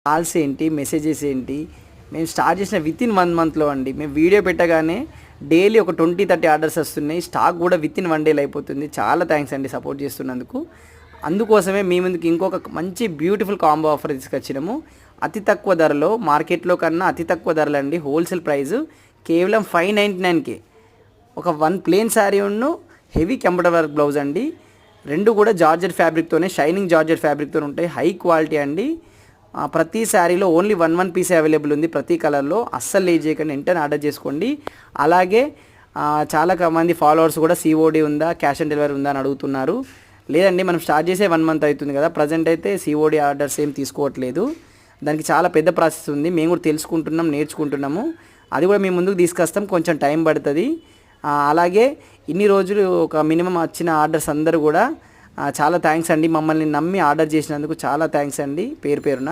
Calls ఏంటి, messages ఏంటి, మేము స్టార్ట్ చేసిన వితిన్ 1 మంత్లో అండి. మేము వీడియో పెట్టగానే డైలీ ఒక 20-30 ఆర్డర్స్ వస్తున్నాయి. స్టాక్ కూడా వితిన్ 1 డేలో అయిపోతుంది. చాలా థ్యాంక్స్ అండి సపోర్ట్ చేస్తున్నందుకు. అందుకోసమే మీ ముందుకు ఇంకొక మంచి బ్యూటిఫుల్ కాంబో ఆఫర్ తీసుకొచ్చినాము. అతి తక్కువ ధరలో, మార్కెట్లో కన్నా అతి తక్కువ ధరలండి. హోల్సేల్ ప్రైస్ కేవలం 599కే ఒక 1 ప్లెయిన్ శారీ ఉన్ను హెవీ కంప్యూటర్ వర్క్ బ్లౌజ్ అండి. రెండు కూడా జార్జెట్ ఫ్యాబ్రిక్తోనే, షైనింగ్ జార్జెట్ ఫ్యాబ్రిక్తో ఉంటాయి. హై క్వాలిటీ అండి. ప్రతి శారీలో ఓన్లీ 1 పీసే అవైలబుల్ ఉంది. ప్రతి కలర్లో అస్సలు లేట్ చేయకండి, వెంటనే ఆర్డర్ చేసుకోండి. అలాగే చాలా మంది ఫాలోవర్స్ కూడా సిఓడి ఉందా, క్యాష్ ఆన్ డెలివరీ ఉందా అని అడుగుతున్నారు. లేదండి, మనం స్టార్ట్ చేసే 1 మంత్ అవుతుంది కదా. ప్రజెంట్ అయితే సిఓడి ఆర్డర్స్ ఏం తీసుకోవట్లేదు. దానికి చాలా పెద్ద ప్రాసెస్ ఉంది. మేము కూడా తెలుసుకుంటున్నాం, నేర్చుకుంటున్నాము. అది కూడా మేము ముందుకు తీసుకొస్తాం, కొంచెం టైం పడుతుంది. అలాగే ఇన్ని రోజులు ఒక మినిమం వచ్చిన ఆర్డర్స్ అందరూ కూడా చాలా థ్యాంక్స్ అండి. మమ్మల్ని నమ్మి ఆర్డర్ చేసినందుకు చాలా థ్యాంక్స్ అండి, పేరు పేరున.